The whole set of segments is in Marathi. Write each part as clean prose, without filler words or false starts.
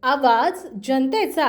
आवाज जनतेचा।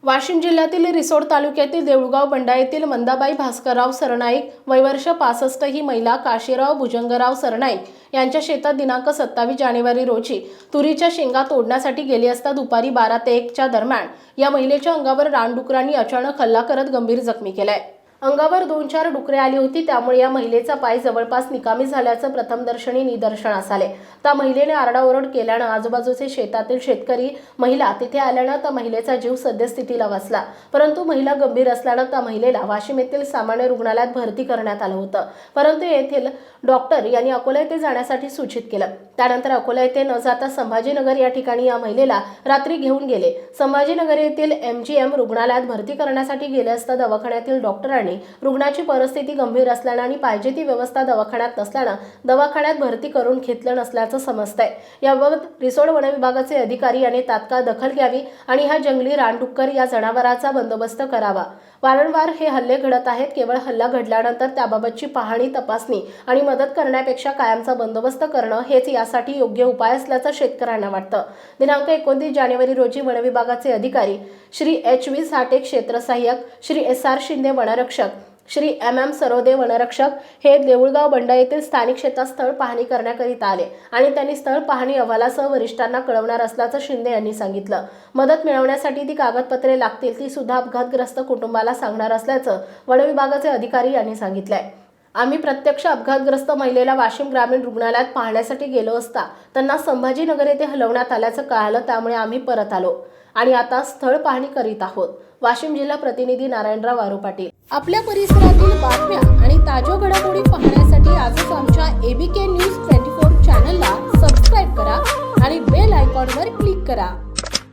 वाशिम जिल्ह्यातील रिसोड तालुक्यातील देऊळगाव बंडा येथील मंदाबाई भास्करराव सरनाईक वय वर्ष 65 ही महिला काशीराव भुजंगराव सरनाईक यांच्या शेतात दिनांक 27 जानेवारी रोजी तुरीच्या शेंगा तोडण्यासाठी गेली असता दुपारी 12 ते 1 च्या दरम्यान या महिलेच्या अंगावर रानडुकरांनी अचानक हल्ला करत गंभीर जखमी केलाय। अंगावर 2-4 डुकरे आली होती, त्यामुळे या महिलेचा पाय जवळपास निकामी झाल्याचं प्रथमदर्शनी निदर्शनास आले। त्या महिलेने आरडाओरड केल्यानं आजूबाजूचे शेतातील शेतकरी महिला तिथे आल्यानं त्या महिलेचा जीव सद्यस्थितीला वाचला, परंतु महिला गंभीर असल्यानं त्या महिलेला वाशिम येथील सामान्य रुग्णालयात भरती करण्यात आलं होतं, परंतु येथील डॉक्टर यांनी अकोला येथे जाण्यासाठी सूचित केलं। त्यानंतर अकोला येथे न जाता संभाजीनगर या ठिकाणी या महिलेला रात्री घेऊन गेले। संभाजीनगर येथील MGM रुग्णालयात भरती करण्यासाठी गेले असता दवाखान्यातील डॉक्टरांनी रुग्णाची परिस्थिती गंभीर असल्याने आणि पाहिजे ती व्यवस्था दवाखान्यात नसल्याने दवाखान्यात भरती करून घेतलं नसल्याचं समजतंय। याबाबत रिसोड वन विभागाचे अधिकारी यांनी तात्काळ दखल घ्यावी आणि हा जंगली रानडुक्कर या जनावराचा बंदोबस्त करावा। वारंवार हे हल्ले घडत आहेत। केवळ हल्ला घडल्यानंतर त्याबाबतची पाहणी, तपासणी आणि मदत करण्यापेक्षा कायमचा बंदोबस्त करणं हेच यासाठी योग्य उपाय असल्याचं शेतकऱ्यांना वाटतं। दिनांक 29 जानेवारी रोजी वन विभागाचे अधिकारी श्री HV साठे क्षेत्र सहाय्यक, श्री SR शिंदे वनरक्षक, श्री MM सरोदे वनरक्षक हे देऊळगाव बंडा येथील स्थानिक शेतात स्थळ पाहणी करण्याकरिता आले आणि त्यांनी स्थळ पाहणी अहवालासह वरिष्ठांना कळवणार असल्याचं शिंदे यांनी सांगितलं। मदत मिळवण्यासाठी ती कागदपत्रे लागतील ती सुद्धा अपघातग्रस्त कुटुंबाला सांगणार असल्याचं वन विभागाचे अधिकारी यांनी सांगितलंय। आम्ही प्रत्यक्ष अपघातग्रस्त महिलेला वाशिम ग्रामीण रुग्णालयात पाहण्यासाठी गेलो असता त्यांना संभाजीनगर येथे हलवण्यात आल्याचं कळालं, त्यामुळे आम्ही परत आलो आणि आता स्थळ पाहणी करीत आहोत। वाशिम जिल्हा प्रतिनिधी नारायणराव वारू पाटील। आपल्या परिसरातील बातम्या आणि ताज्या घडामोडी पाहण्यासाठी आजच आमच्या ABK न्यूज 24 चॅनलला सबस्क्राईब करा आणि बेल आयकॉनवर क्लिक करा।